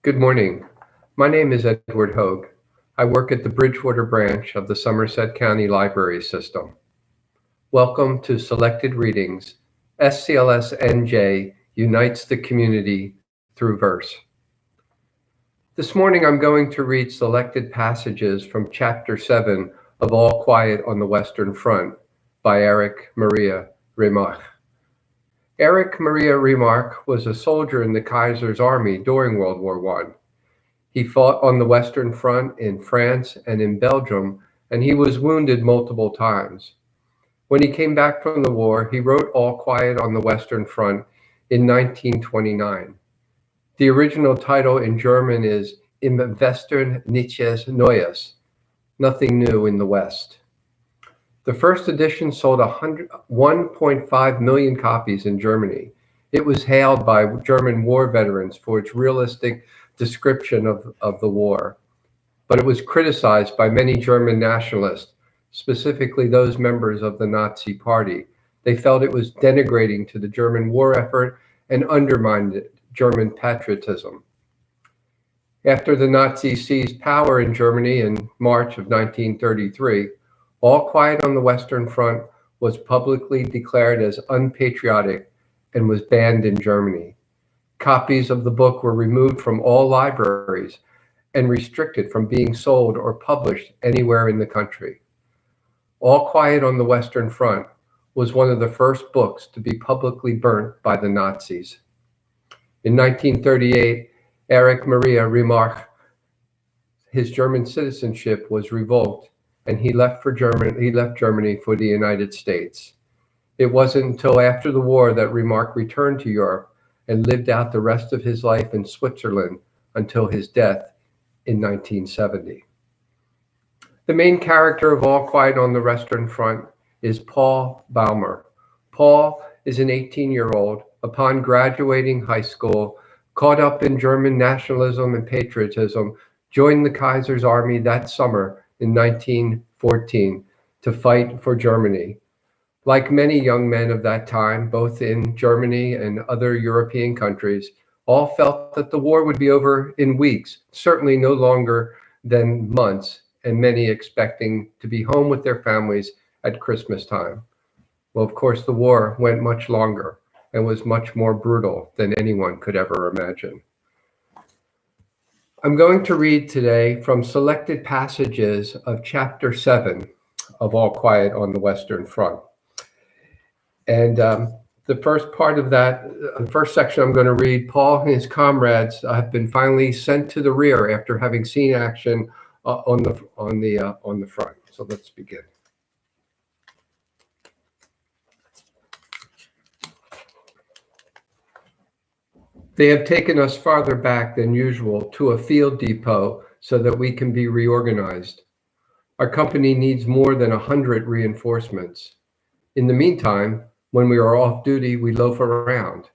Good morning. My name is Edward Hogue. I work at the Bridgewater branch of the Somerset County Library System. Welcome to Selected Readings. SCLSNJ unites the community through verse. This morning I'm going to read selected passages from Chapter 7 of All Quiet on the Western Front by Erich Maria Remarque. Erich Maria Remarque was a soldier in the Kaiser's army during World War I. He fought on the Western Front in France and in Belgium, and he was wounded multiple times. When he came back from the war, he wrote All Quiet on the Western Front in 1929. The original title in German is Im Westen nichts Neues, Nothing New in the West. The first edition sold 1.5 million copies in Germany. It was hailed by German war veterans for its realistic description of the war, but it was criticized by many German nationalists, specifically those members of the Nazi Party. They felt it was denigrating to the German war effort and undermined German patriotism. After the Nazis seized power in Germany in March of 1933, All Quiet on the Western Front was publicly declared as unpatriotic and was banned in Germany. Copies of the book were removed from all libraries and restricted from being sold or published anywhere in the country. All Quiet on the Western Front was one of the first books to be publicly burnt by the Nazis. In 1938, Erich Maria Remarque, his German citizenship was revoked, and he left Germany for the United States. It wasn't until after the war that Remarque returned to Europe and lived out the rest of his life in Switzerland until his death in 1970. The main character of All Quiet on the Western Front is Paul Baumer. Paul is an 18-year-old, upon graduating high school, caught up in German nationalism and patriotism, joined the Kaiser's army that summer in 1914 to fight for Germany. Like many young men of that time, both in Germany and other European countries, all felt that the war would be over in weeks, certainly no longer than months, and many expecting to be home with their families at Christmas time. Well, of course, the war went much longer and was much more brutal than anyone could ever imagine. I'm going to read today from selected passages of Chapter 7 of All Quiet on the Western Front. And the first part of that, the first section I'm going to read, Paul and his comrades have been finally sent to the rear after having seen action on the front. So let's begin. They have taken us farther back than usual to a field depot so that we can be reorganized. Our company needs more than 100 reinforcements. In the meantime, when we are off duty, we loaf around.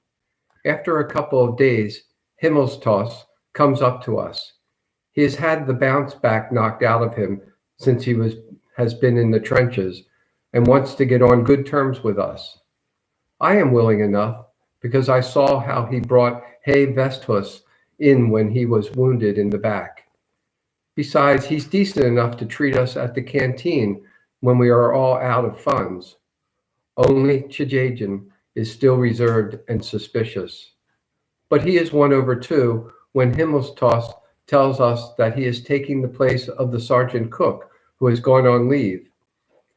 After a couple of days, Himmelstoss comes up to us. He has had the bounce back knocked out of him since he has been in the trenches and wants to get on good terms with us. I am willing enough because I saw how he brought Hay Vesthus in when he was wounded in the back. Besides, he's decent enough to treat us at the canteen when we are all out of funds. Only Chijajin is still reserved and suspicious. But he is won over too when Himmelstoss tells us that he is taking the place of the sergeant cook who has gone on leave.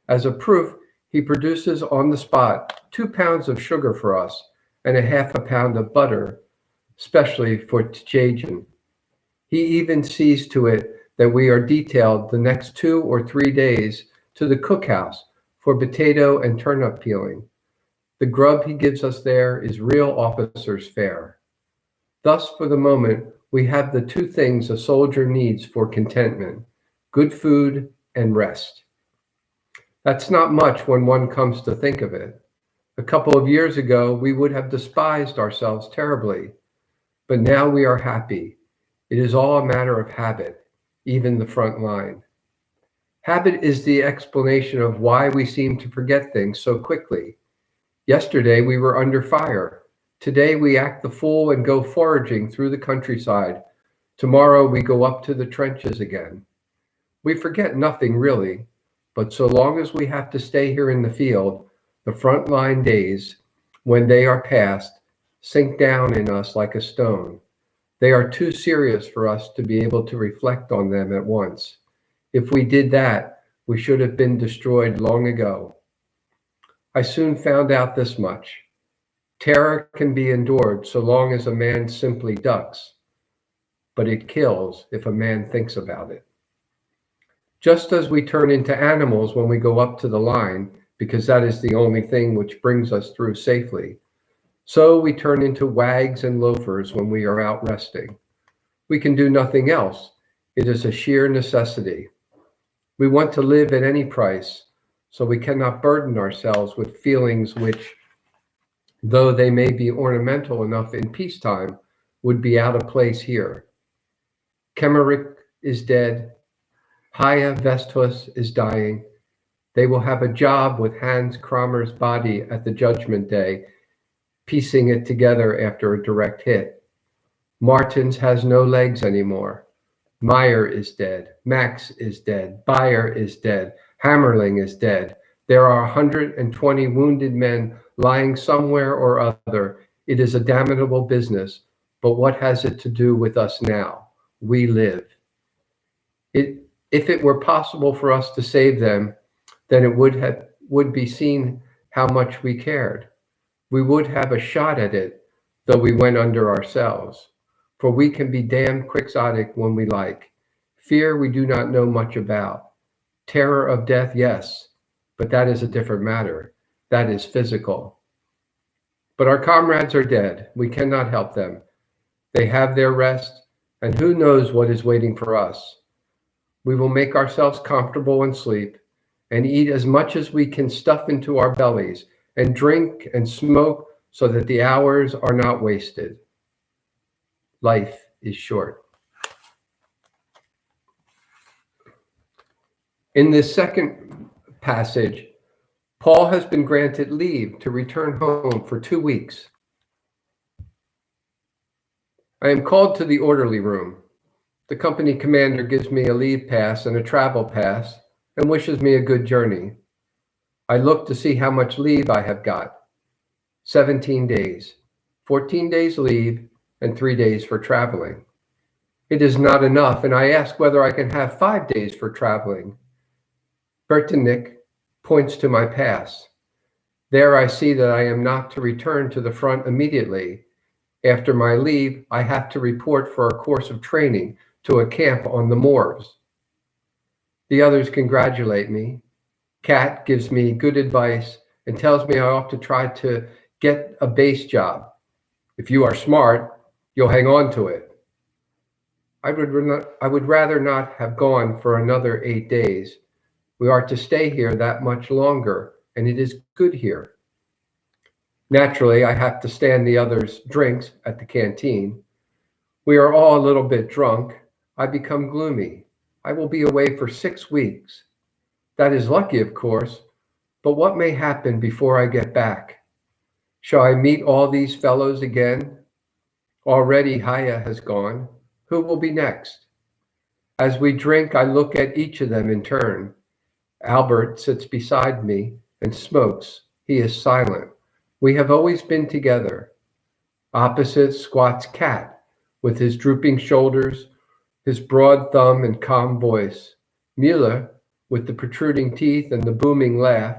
As a proof, he produces on the spot 2 pounds of sugar for us and ½ pound of butter, specially for Chijajin. He even sees to it that we are detailed the next 2 or 3 days to the cookhouse for potato and turnip peeling. The grub he gives us there is real officer's fare. Thus, for the moment, we have the 2 things a soldier needs for contentment: good food and rest. That's not much when one comes to think of it. A couple of years ago, we would have despised ourselves terribly, but now we are happy. It is all a matter of habit, even the front line. Habit is the explanation of why we seem to forget things so quickly. Yesterday, we were under fire. Today, we act the fool and go foraging through the countryside, Tomorrow we go up to the trenches again. We forget nothing really, but so long as we have to stay here in the field, the front line days, when they are past, sink down in us like a stone. They are too serious for us to be able to reflect on them at once. If we did that, we should have been destroyed long ago. I soon found out this much. Terror can be endured so long as a man simply ducks, but it kills if a man thinks about it. Just as we turn into animals when we go up to the line, because that is the only thing which brings us through safely, so we turn into wags and loafers when we are out resting. We can do nothing else. It is a sheer necessity. We want to live at any price, so we cannot burden ourselves with feelings which, though they may be ornamental enough in peacetime, would be out of place here. Kemmerich is dead. Haya Vestus is dying. They will have a job with Hans Kramer's body at the Judgment Day, piecing it together after a direct hit. Martins has no legs anymore. Meyer is dead. Max is dead. Bayer is dead. Hammerling is dead. There are 120 wounded men lying somewhere or other. It is a damnable business, but what has it to do with us now? We live. If it were possible for us to save them, then it would be seen how much we cared. We would have a shot at it, though we went under ourselves. For we can be damned quixotic when we like. Fear we do not know much about. Terror of death, yes, but that is a different matter. That is physical. But our comrades are dead. We cannot help them. They have their rest, and who knows what is waiting for us. We will make ourselves comfortable and sleep, and eat as much as we can stuff into our bellies, and drink and smoke so that the hours are not wasted. Life is short. In this second passage, Paul has been granted leave to return home for 2 weeks. I am called to the orderly room. The company commander gives me a leave pass and a travel pass and wishes me a good journey. I look to see how much leave I have got. 17 days, 14 days leave, and 3 days for traveling. It is not enough, and I ask whether I can have 5 days for traveling. Bertinick points to my pass. There I see that I am not to return to the front immediately. After my leave, I have to report for a course of training to a camp on the moors. The others congratulate me. Kat gives me good advice and tells me I ought to try to get a base job. If you are smart, you'll hang on to it. I would rather not have gone for another 8 days. We are to stay here that much longer, and it is good here. Naturally, I have to stand the others' drinks at the canteen. We are all a little bit drunk. I become gloomy. I will be away for 6 weeks. That is lucky, of course, but what may happen before I get back? Shall I meet all these fellows again? Already Haya has gone. Who will be next? As we drink, I look at each of them in turn. Albert sits beside me and smokes. He is silent. We have always been together. Opposite squats Cat, with his drooping shoulders, his broad thumb and calm voice. Müller, with the protruding teeth and the booming laugh.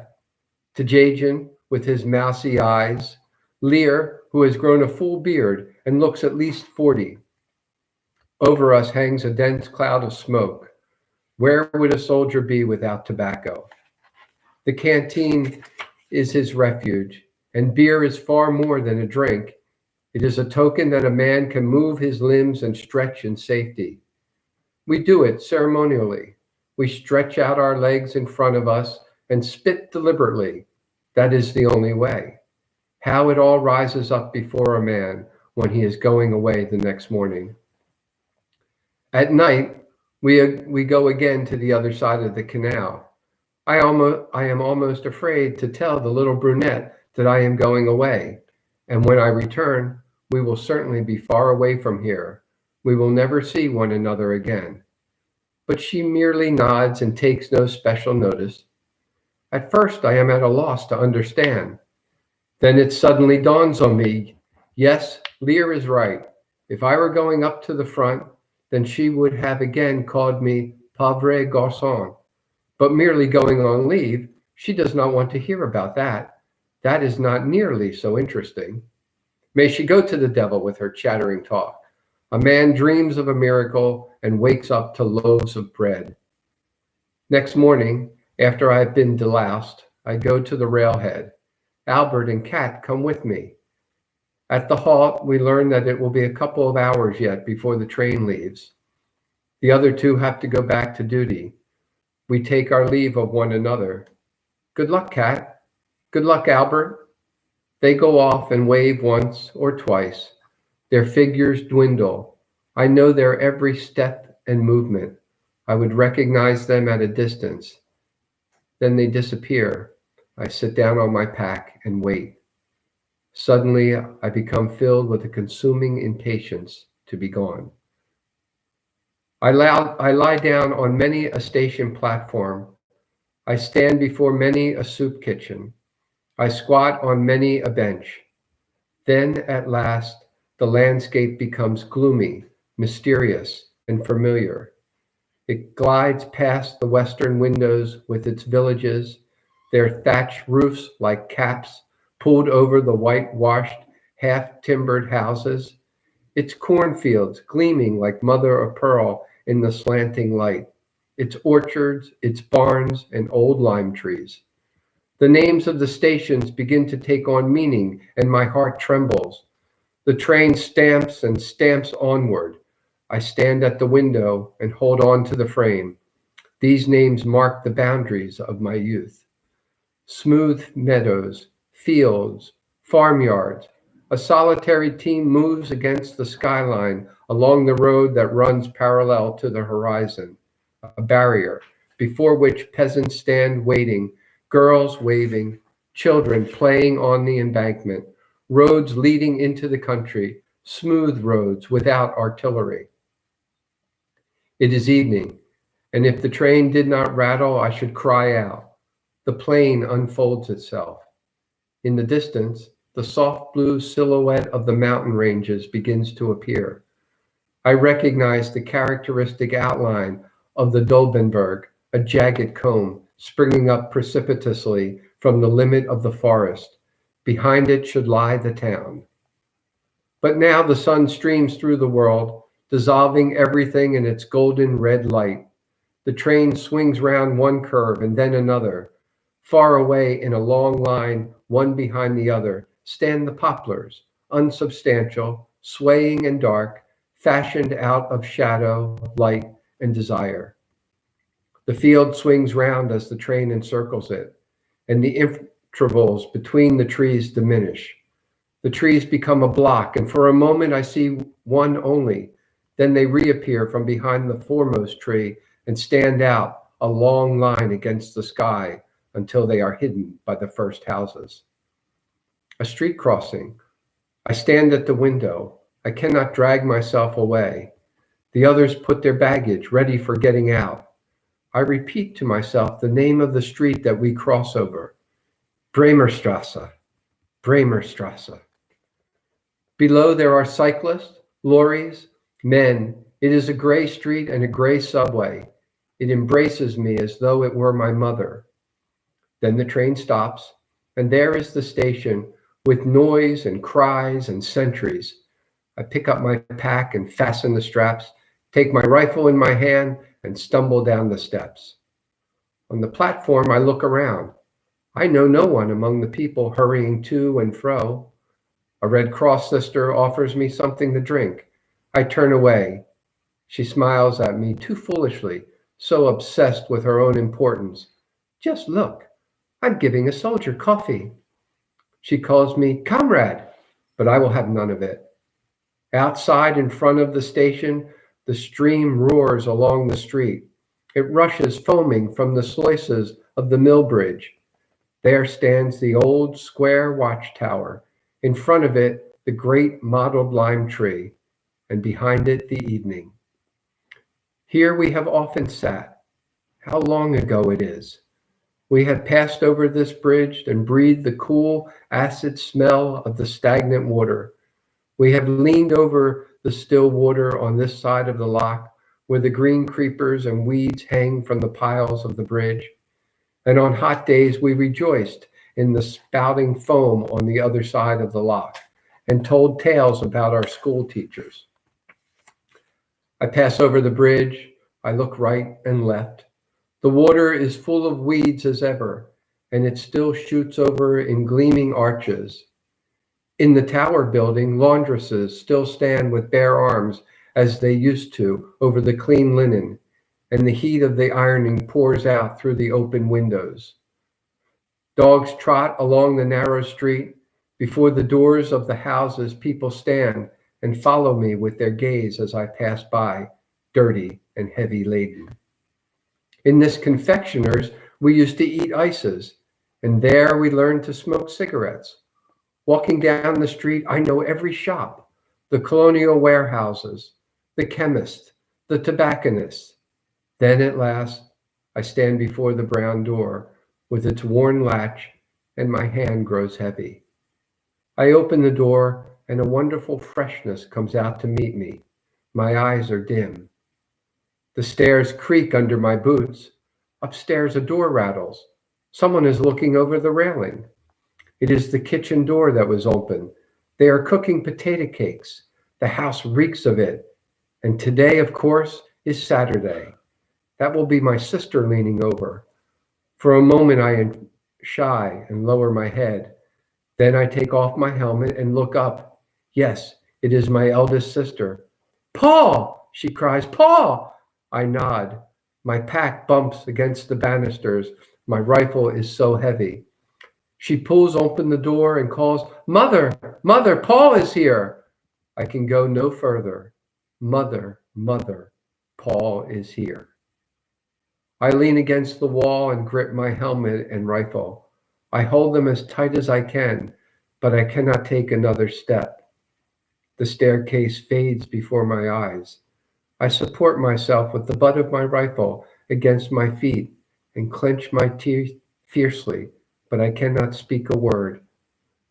Tajajin, with his mousy eyes. Lear, who has grown a full beard and looks at least 40. Over us hangs a dense cloud of smoke. Where would a soldier be without tobacco? The canteen is his refuge, and beer is far more than a drink. It is a token that a man can move his limbs and stretch in safety. We do it ceremonially. We stretch out our legs in front of us and spit deliberately. That is the only way. How it all rises up before a man when he is going away the next morning. At night, we go again to the other side of the canal. I am almost afraid to tell the little brunette that I am going away, and when I return, we will certainly be far away from here. We will never see one another again. But she merely nods and takes no special notice. At first, I am at a loss to understand. Then it suddenly dawns on me, yes, Lear is right. If I were going up to the front, then she would have again called me pauvre garçon. But merely going on leave, she does not want to hear about that. That is not nearly so interesting. May she go to the devil with her chattering talk. A man dreams of a miracle and wakes up to loaves of bread. Next morning, after I have been deloused, I go to the railhead. Albert and Kat come with me. At the halt, we learn that it will be a couple of hours yet before the train leaves. The other two have to go back to duty. We take our leave of one another. Good luck, Kat. Good luck, Albert. They go off and wave once or twice. Their figures dwindle. I know their every step and movement. I would recognize them at a distance. Then they disappear. I sit down on my pack and wait. Suddenly, I become filled with a consuming impatience to be gone. I lie down on many a station platform. I stand before many a soup kitchen. I squat on many a bench. Then, at last, the landscape becomes gloomy, mysterious, and familiar. It glides past the western windows with its villages, their thatched roofs like caps pulled over the whitewashed, half-timbered houses, its cornfields gleaming like mother of pearl in the slanting light, its orchards, its barns, and old lime trees. The names of the stations begin to take on meaning, and my heart trembles. The train stamps and stamps onward. I stand at the window and hold on to the frame. These names mark the boundaries of my youth. Smooth meadows, fields, farmyards. A solitary team moves against the skyline along the road that runs parallel to the horizon, a barrier before which peasants stand waiting, girls waving, children playing on the embankment, roads leading into the country, smooth roads without artillery. It is evening, and if the train did not rattle, I should cry out. The plain unfolds itself. In the distance, the soft blue silhouette of the mountain ranges begins to appear. I recognize the characteristic outline of the Dolbenberg, a jagged cone springing up precipitously from the limit of the forest. Behind it should lie the town. But now the sun streams through the world, dissolving everything in its golden red light. The train swings round one curve and then another. Far away in a long line, one behind the other, stand the poplars, unsubstantial, swaying and dark, fashioned out of shadow, light, and desire. The field swings round as the train encircles it, and the intervals between the trees diminish. The trees become a block, and for a moment I see one only. Then they reappear from behind the foremost tree and stand out a long line against the sky until they are hidden by the first houses. A street crossing. I stand at the window. I cannot drag myself away. The others put their baggage ready for getting out. I repeat to myself the name of the street that we cross over. Bremerstrasse. Bremerstrasse. Below there are cyclists, lorries, men. It is a gray street and a gray subway. It embraces me as though it were my mother. Then the train stops, and there is the station with noise and cries and sentries. I pick up my pack and fasten the straps, take my rifle in my hand, and stumble down the steps. On the platform, I look around. I know no one among the people hurrying to and fro. A Red Cross sister offers me something to drink. I turn away. She smiles at me too foolishly, so obsessed with her own importance. Just look, I'm giving a soldier coffee. She calls me comrade, but I will have none of it. Outside in front of the station, the stream roars along the street. It rushes foaming from the sluices of the mill bridge. There stands the old square watchtower. In front of it, the great mottled lime tree. and behind it the evening. Here we have often sat. How long ago it is. We have passed over this bridge and breathed the cool, acid smell of the stagnant water. We have leaned over the still water on this side of the lock, where the green creepers and weeds hang from the piles of the bridge. And on hot days, we rejoiced in the spouting foam on the other side of the lock and told tales about our school teachers. I pass over the bridge. I look right and left. The water is full of weeds as ever, and it still shoots over in gleaming arches. In the tower building, laundresses still stand with bare arms as they used to over the clean linen, and the heat of the ironing pours out through the open windows. Dogs trot along the narrow street. Before the doors of the houses, people stand and follow me with their gaze as I pass by, dirty and heavy laden. In this confectioner's, we used to eat ices, and there we learned to smoke cigarettes. Walking down the street, I know every shop, the colonial warehouses, the chemist, the tobacconist. Then at last, I stand before the brown door with its worn latch, and my hand grows heavy. I open the door, and a wonderful freshness comes out to meet me. My eyes are dim. The stairs creak under my boots. Upstairs, a door rattles. Someone is looking over the railing. It is the kitchen door that was open. They are cooking potato cakes. The house reeks of it. And today, of course, is Saturday. That will be my sister leaning over. For a moment, I am shy and lower my head. Then I take off my helmet and look up. Yes, it is my eldest sister. "Paul!" she cries. "Paul!" I nod. My pack bumps against the banisters. My rifle is so heavy. She pulls open the door and calls, "Mother, Mother, Paul is here." I can go no further. Mother, Mother, Paul is here. I lean against the wall and grip my helmet and rifle. I hold them as tight as I can, but I cannot take another step. The staircase fades before my eyes. I support myself with the butt of my rifle against my feet and clench my teeth fiercely, but I cannot speak a word.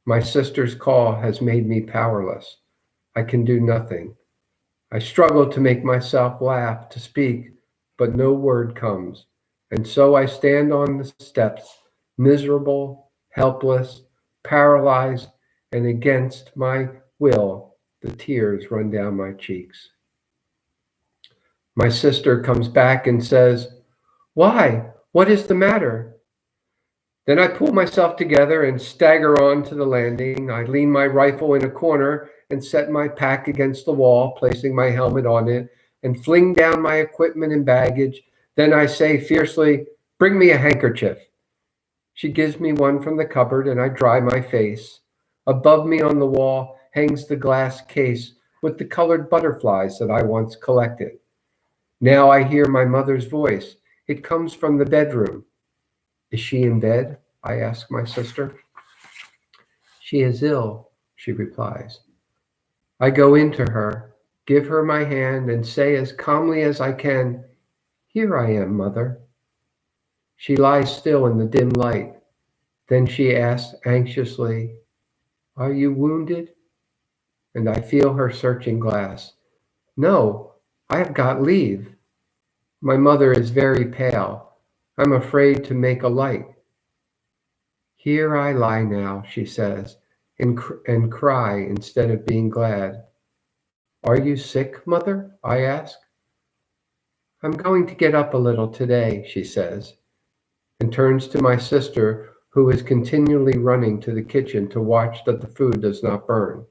My sister's call has made me powerless. I can do nothing. I struggle to make myself laugh, to speak, but no word comes. And so I stand on the steps, miserable, helpless, paralyzed, and against my will, the tears run down my cheeks. My sister comes back and says, "Why? What is the matter?" Then I pull myself together and stagger on to the landing. I lean my rifle in a corner and set my pack against the wall, placing my helmet on it, and fling down my equipment and baggage. Then I say fiercely, "Bring me a handkerchief." She gives me one from the cupboard, and I dry my face. Above me on the wall hangs the glass case with the colored butterflies that I once collected. Now I hear my mother's voice. It comes from the bedroom. "Is she in bed?" I ask my sister. "She is ill," she replies. I go into her, give her my hand, and say as calmly as I can, "Here I am, Mother." She lies still in the dim light. Then she asks anxiously, "Are you wounded?" And I feel her searching glass. "No, I have got leave." My mother is very pale. I'm afraid to make a light. "Here I lie now," she says, and cry instead of being glad. "Are you sick, Mother?" I ask. "I'm going to get up a little today," she says, and turns to my sister, who is continually running to the kitchen to watch that the food does not burn.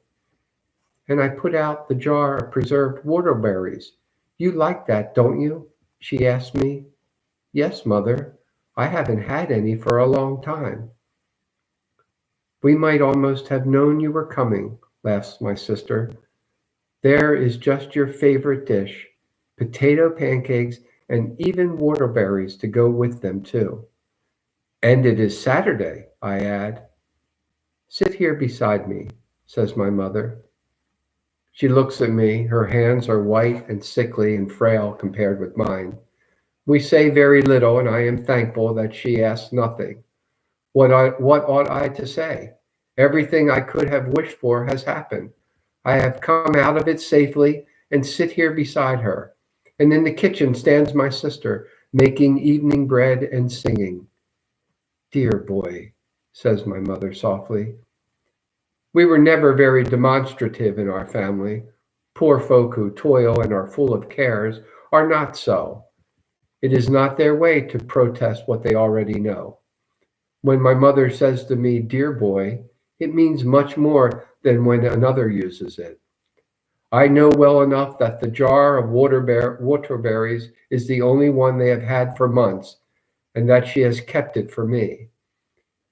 And I put out the jar of preserved whortleberries. "You like that, don't you?" she asked me. "Yes, Mother. I haven't had any for a long time." "We might almost have known you were coming," laughs my sister. "There is just your favorite dish, potato pancakes, and even whortleberries to go with them, too." "And it is Saturday," I add. "Sit here beside me," says my mother. She looks at me. Her hands are white and sickly and frail compared with mine. We say very little, and I am thankful that she asks nothing. What ought I to say? Everything I could have wished for has happened. I have come out of it safely and sit here beside her. And in the kitchen stands my sister, making evening bread and singing. Dear boy, says my mother softly. We were never very demonstrative in our family. Poor folk who toil and are full of cares are not so. It is not their way to protest what they already know. When my mother says to me, dear boy, it means much more than when another uses it. I know well enough that the jar of waterberries is the only one they have had for months, and that she has kept it for me.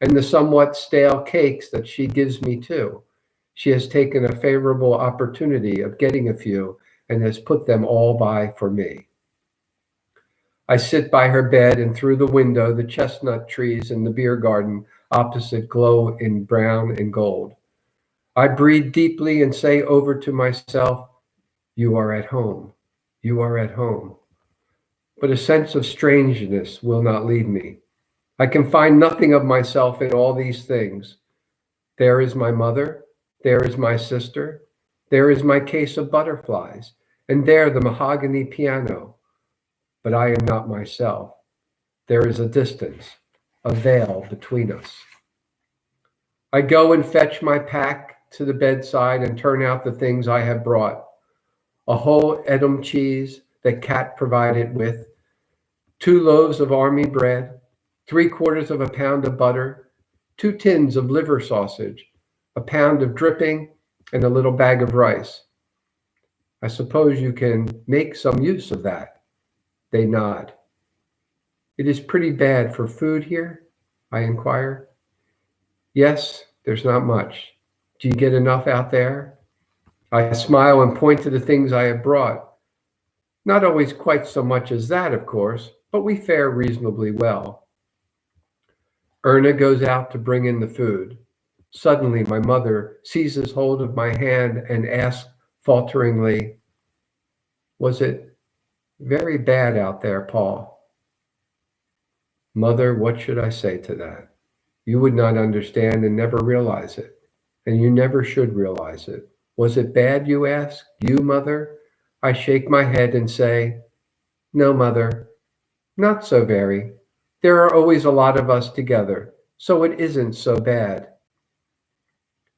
And the somewhat stale cakes that she gives me too. She has taken a favorable opportunity of getting a few and has put them all by for me. I sit by her bed, and through the window the chestnut trees in the beer garden opposite glow in brown and gold. I breathe deeply and say over to myself, you are at home. You are at home. But a sense of strangeness will not leave me. I can find nothing of myself in all these things. There is my mother. There is my sister. There is my case of butterflies. And there the mahogany piano. But I am not myself. There is a distance, a veil between us. I go and fetch my pack to the bedside and turn out the things I have brought. A whole Edam cheese that Cat provided with, 2 loaves of army bread, 3/4 of a pound of butter, 2 tins of liver sausage, a pound of dripping, and a little bag of rice. I suppose you can make some use of that. They nod. It is pretty bad for food here? I inquire. Yes, there's not much. Do you get enough out there? I smile and point to the things I have brought. Not always quite so much as that, of course, but we fare reasonably well. Erna goes out to bring in the food. Suddenly, my mother seizes hold of my hand and asks falteringly, was it very bad out there, Paul? Mother, what should I say to that? You would not understand and never realize it, and you never should realize it. Was it bad, you ask? You, mother? I shake my head and say, no, mother, not so very. There are always a lot of us together, so it isn't so bad.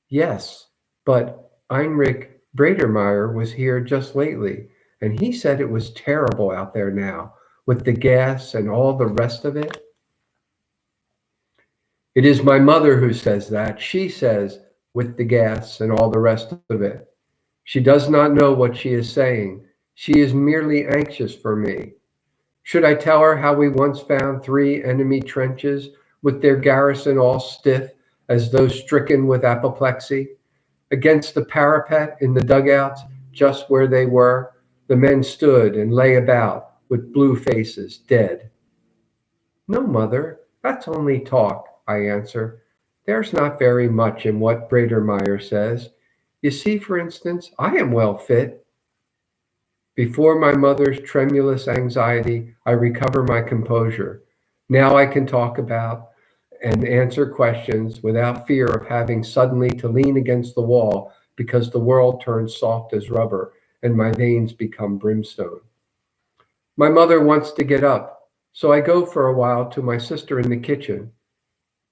Yes, but Heinrich Bredermeyer was here just lately, and he said it was terrible out there now, with the gas and all the rest of it. It is my mother who says that. She says, with the gas and all the rest of it. She does not know what she is saying. She is merely anxious for me. Should I tell her how we once found 3 enemy trenches with their garrison all stiff as though stricken with apoplexy? Against the parapet in the dugouts, just where they were, the men stood and lay about with blue faces, dead. No, mother, that's only talk, I answer. There's not very much in what Bredermeyer says. You see, for instance, I am well fit. Before my mother's tremulous anxiety, I recover my composure. Now I can talk about and answer questions without fear of having suddenly to lean against the wall because the world turns soft as rubber and my veins become brimstone. My mother wants to get up, so I go for a while to my sister in the kitchen.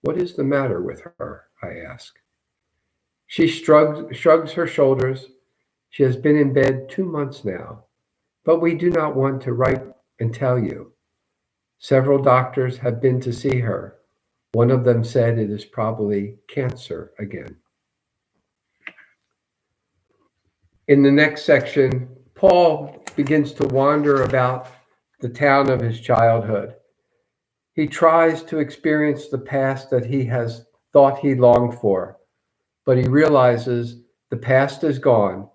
What is the matter with her? I ask. She shrugs her shoulders. She has been in bed 2 months now, but we do not want to write and tell you. Several doctors have been to see her. One of them said it is probably cancer again. In the next section, Paul begins to wander about the town of his childhood. He tries to experience the past that he has thought he longed for, but he realizes the past is gone,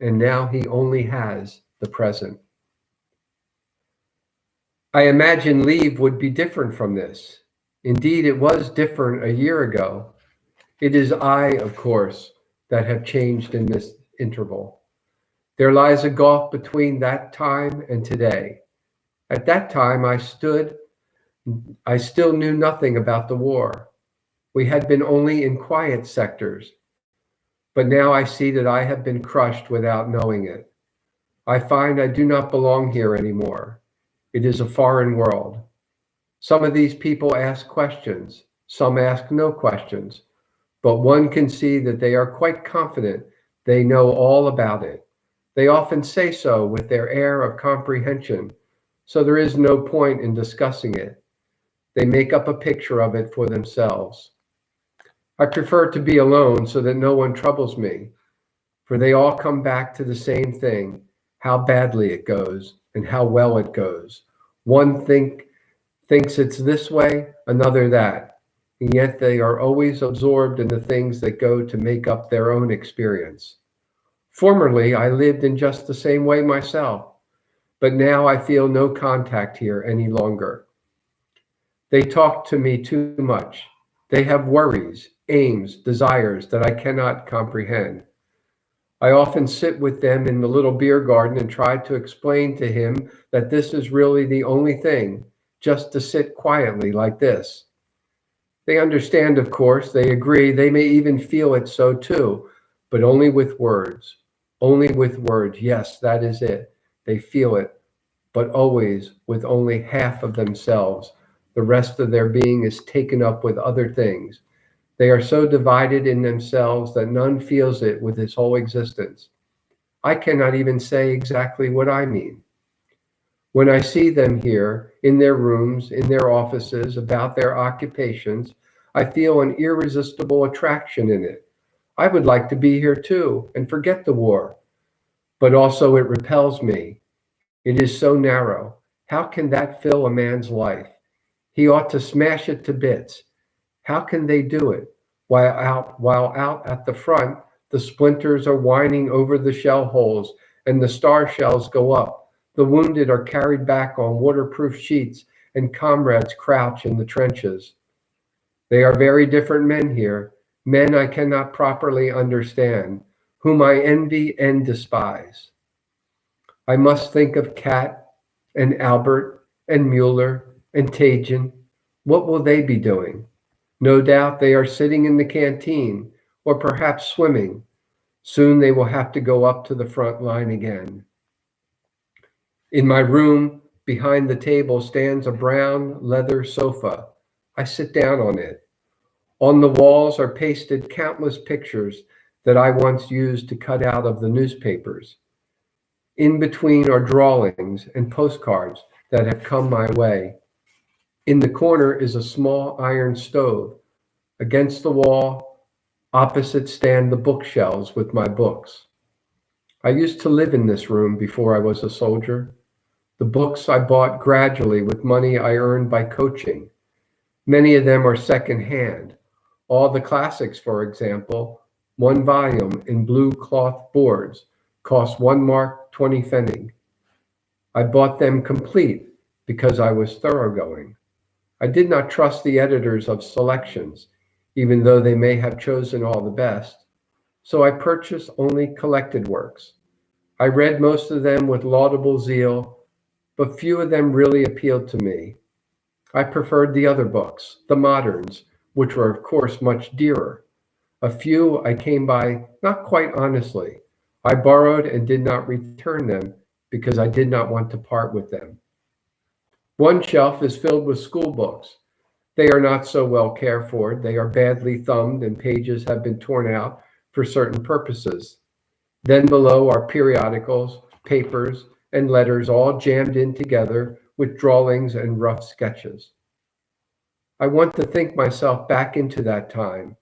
and now he only has the present. I imagine leave would be different from this. Indeed, it was different a year ago. It is I, of course, that have changed in this interval. There lies a gulf between that time and today. At that time, I still knew nothing about the war. We had been only in quiet sectors, but now I see that I have been crushed without knowing it. I find I do not belong here anymore. It is a foreign world. Some of these people ask questions, some ask no questions, but one can see that they are quite confident they know all about it. They often say so with their air of comprehension, so there is no point in discussing it. They make up a picture of it for themselves. I prefer to be alone so that no one troubles me, for they all come back to the same thing, how badly it goes and how well it goes. One thinks it's this way, another that, and yet they are always absorbed in the things that go to make up their own experience. Formerly, I lived in just the same way myself, but now I feel no contact here any longer. They talk to me too much. They have worries, aims, desires that I cannot comprehend. I often sit with them in the little beer garden and try to explain to him that this is really the only thing, just to sit quietly like this. They understand, of course, they agree, they may even feel it so too, but only with words. Only with words, yes, that is it. They feel it, but always with only half of themselves. The rest of their being is taken up with other things. They are so divided in themselves that none feels it with his whole existence. I cannot even say exactly what I mean. When I see them here, in their rooms, in their offices, about their occupations, I feel an irresistible attraction in it. I would like to be here too and forget the war, but also it repels me. It is so narrow. How can that fill a man's life? He ought to smash it to bits. How can they do it? While out at the front, the splinters are whining over the shell holes and the star shells go up. The wounded are carried back on waterproof sheets and comrades crouch in the trenches. They are very different men here, men I cannot properly understand, whom I envy and despise. I must think of Kat and Albert and Mueller and Tajan. What will they be doing? No doubt they are sitting in the canteen or perhaps swimming. Soon they will have to go up to the front line again. In my room, behind the table, stands a brown leather sofa. I sit down on it. On the walls are pasted countless pictures that I once used to cut out of the newspapers. In between are drawings and postcards that have come my way. In the corner is a small iron stove. Against the wall, opposite stand the bookshelves with my books. I used to live in this room before I was a soldier. The books I bought gradually with money I earned by coaching. Many of them are second-hand. All the classics, for example, one volume in blue cloth boards, cost 1 mark 20 pfennig. I bought them complete because I was thoroughgoing. I did not trust the editors of selections, even though they may have chosen all the best, so I purchased only collected works. I read most of them with laudable zeal, but few of them really appealed to me. I preferred the other books, the moderns, which were of course much dearer. A few I came by not quite honestly. I borrowed and did not return them because I did not want to part with them. One shelf is filled with school books. They are not so well cared for. They are badly thumbed and pages have been torn out for certain purposes. Then below are periodicals, papers, and letters all jammed in together with drawings and rough sketches. I want to think myself back into that time.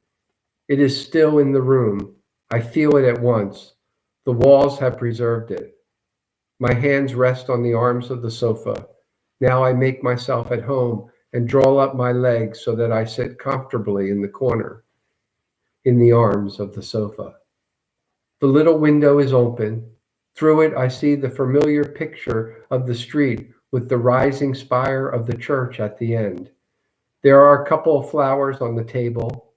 It is still in the room. I feel it at once. The walls have preserved it. My hands rest on the arms of the sofa. Now I make myself at home and draw up my legs so that I sit comfortably in the corner, in the arms of the sofa. The little window is open. Through it I see the familiar picture of the street with the rising spire of the church at the end. There are a couple of flowers on the table,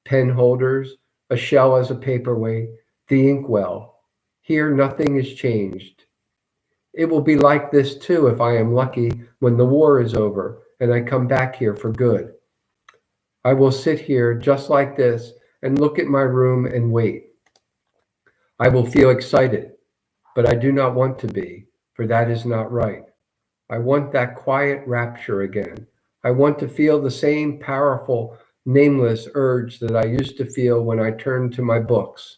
pen holders, a shell as a paperweight, the inkwell. Here, nothing is changed. It will be like this too if I am lucky when the war is over and I come back here for good. I will sit here just like this and look at my room and wait. I will feel excited, but I do not want to be, for that is not right. I want that quiet rapture again. I want to feel the same powerful, nameless urge that I used to feel when I turned to my books.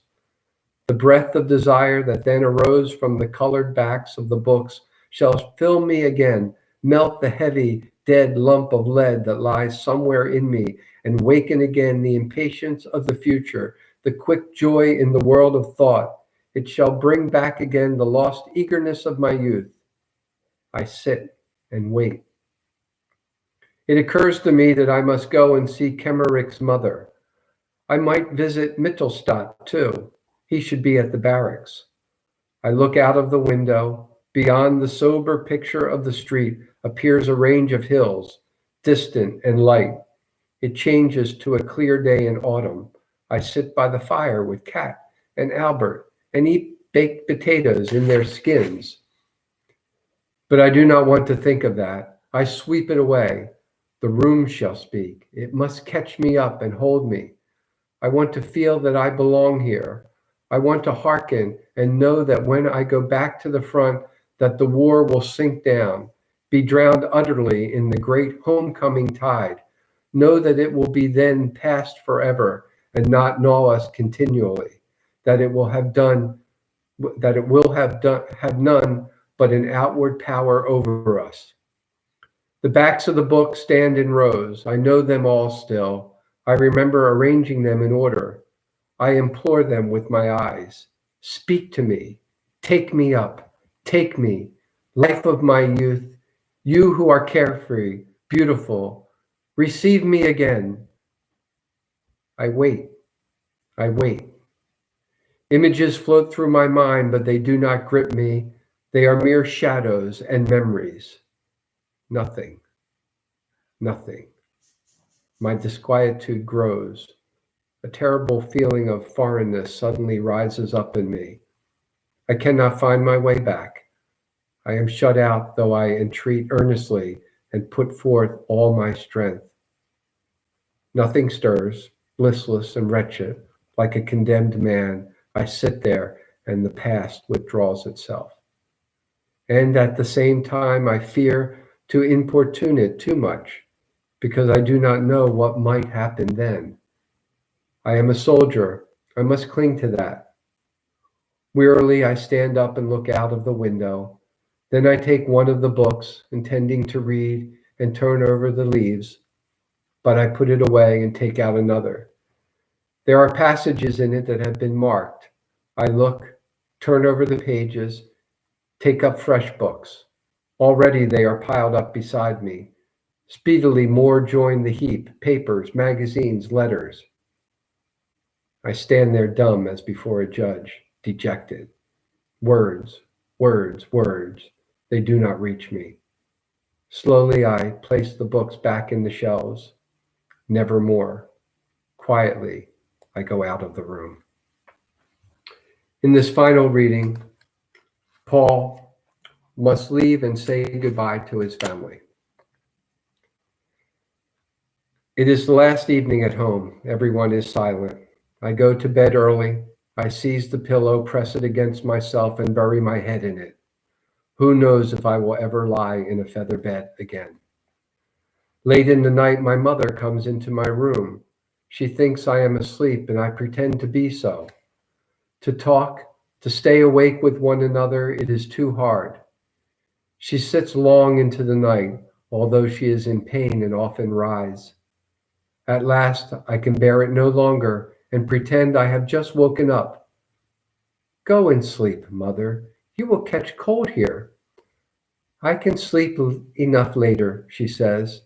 The breath of desire that then arose from the colored backs of the books shall fill me again, melt the heavy, dead lump of lead that lies somewhere in me, and waken again the impatience of the future, the quick joy in the world of thought. It shall bring back again the lost eagerness of my youth. I sit and wait. It occurs to me that I must go and see Kemmerich's mother. I might visit Mittelstadt too. He should be at the barracks. I look out of the window. Beyond the sober picture of the street appears a range of hills, distant and light. It changes to a clear day in autumn. I sit by the fire with Kat and Albert and eat baked potatoes in their skins. But I do not want to think of that. I sweep it away. The room shall speak. It must catch me up and hold me. I want to feel that I belong here. I want to hearken and know that when I go back to the front, that the war will sink down, be drowned utterly in the great homecoming tide. Know that it will be then past forever and not gnaw us continually, that it will have none but an outward power over us. The backs of the books stand in rows. I know them all still. I remember arranging them in order. I implore them with my eyes. Speak to me. Take me up. Take me. Life of my youth. You who are carefree, beautiful. Receive me again. I wait. I wait. Images float through my mind, but they do not grip me. They are mere shadows and memories. Nothing. Nothing. My disquietude grows. A terrible feeling of foreignness suddenly rises up in me. I cannot find my way back. I am shut out, though I entreat earnestly and put forth all my strength. Nothing stirs, listless and wretched, like a condemned man. I sit there, and the past withdraws itself. And at the same time, I fear to importune it too much, because I do not know what might happen then. I am a soldier. I must cling to that. Wearily, I stand up and look out of the window. Then I take one of the books, intending to read, and turn over the leaves, but I put it away and take out another. There are passages in it that have been marked. I look, turn over the pages, take up fresh books. Already they are piled up beside me. Speedily more join the heap, papers, magazines, letters. I stand there dumb as before a judge, dejected. Words, words, words. They do not reach me. Slowly I place the books back in the shelves. Nevermore. Quietly, I go out of the room. In this final reading, Paul must leave and say goodbye to his family. It is the last evening at home. Everyone is silent. I go to bed early. I seize the pillow, press it against myself, and bury my head in it. Who knows if I will ever lie in a feather bed again? Late in the night, my mother comes into my room. She thinks I am asleep, and I pretend to be so. To talk, to stay awake with one another, it is too hard. She sits long into the night, although she is in pain and often rise. At last, I can bear it no longer and pretend I have just woken up. Go and sleep, mother. You will catch cold here. I can sleep enough later, she says.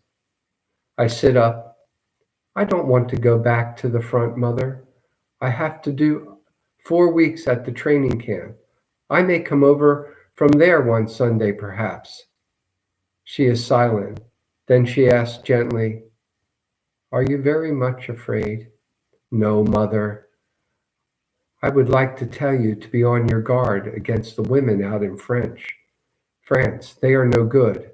I sit up. I don't want to go back to the front, mother. I have to do 4 weeks at the training camp. I may come over from there one Sunday, perhaps. She is silent. Then she asks gently, "Are you very much afraid?" "No, mother. I would like to tell you to be on your guard against the women out in France. They are no good.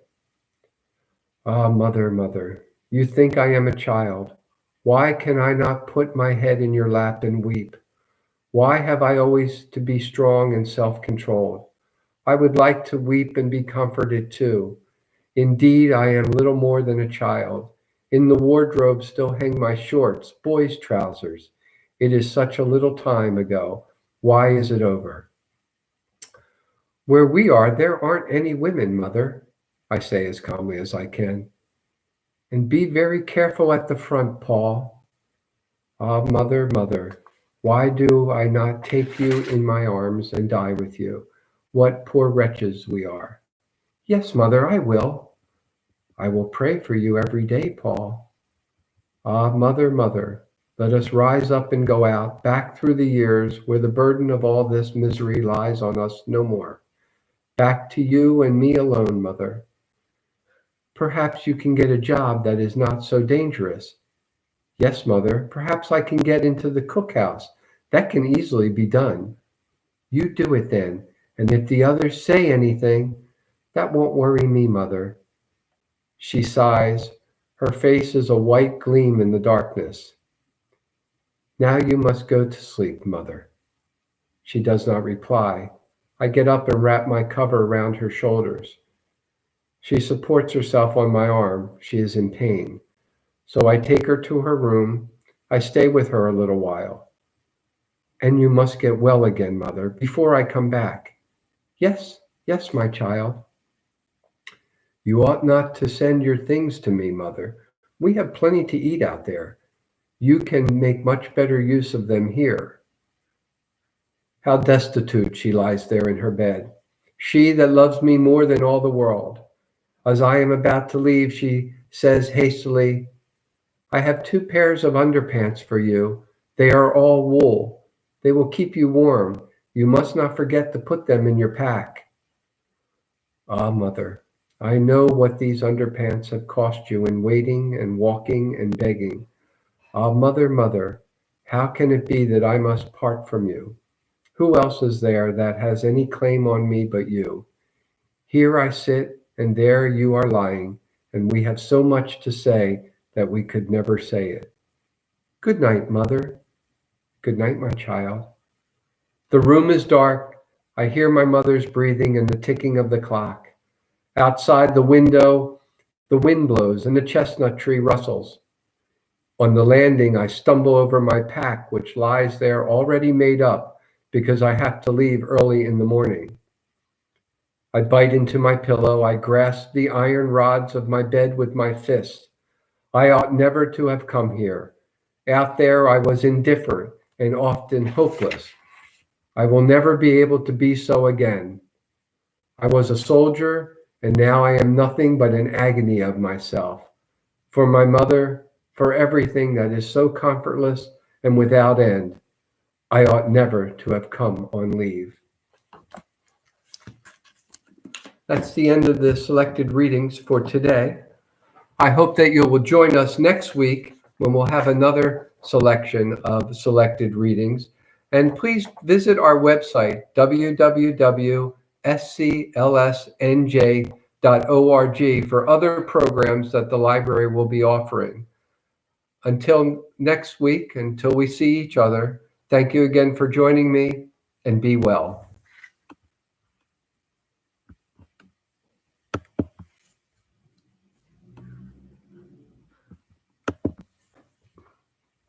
Ah, mother, mother, you think I am a child. Why can I not put my head in your lap and weep? Why have I always to be strong and self-controlled? I would like to weep and be comforted too. Indeed, I am little more than a child. In the wardrobe still hang my shorts, boys' trousers. It is such a little time ago. Why is it over? Where we are, there aren't any women, mother, I say as calmly as I can. And be very careful at the front, Paul. Ah, mother, mother, why do I not take you in my arms and die with you? What poor wretches we are. Yes, mother, I will. I will pray for you every day, Paul. Ah, mother, mother, let us rise up and go out, back through the years where the burden of all this misery lies on us no more. Back to you and me alone, mother. Perhaps you can get a job that is not so dangerous. Yes, mother, perhaps I can get into the cookhouse. That can easily be done. You do it then, and if the others say anything, that won't worry me, mother. She sighs. Her face is a white gleam in the darkness. Now you must go to sleep, mother. She does not reply. I get up and wrap my cover around her shoulders. She supports herself on my arm. She is in pain. So I take her to her room. I stay with her a little while. And you must get well again, mother, before I come back. Yes, yes, my child. You ought not to send your things to me, mother. We have plenty to eat out there. You can make much better use of them here. How destitute she lies there in her bed. She that loves me more than all the world. As I am about to leave, she says hastily, I have 2 pairs of underpants for you. They are all wool. They will keep you warm. You must not forget to put them in your pack. Ah, mother, I know what these underpants have cost you in waiting and walking and begging. Ah, mother, mother, how can it be that I must part from you? Who else is there that has any claim on me but you? Here I sit, and there you are lying, and we have so much to say that we could never say it. Good night, mother. Good night, my child. The room is dark. I hear my mother's breathing and the ticking of the clock. Outside the window, the wind blows and the chestnut tree rustles. On the landing, I stumble over my pack, which lies there already made up because I have to leave early in the morning. I bite into my pillow. I grasp the iron rods of my bed with my fist. I ought never to have come here. Out there, I was indifferent and often hopeless. I will never be able to be so again. I was a soldier, and now I am nothing but an agony of myself. For my mother, for everything that is so comfortless and without end, I ought never to have come on leave. That's the end of the selected readings for today. I hope that you will join us next week when we'll have another selection of selected readings. And please visit our website, www.SCLSNJ.org, for other programs that the library will be offering. Until next week, until we see each other, thank you again for joining me, and be well.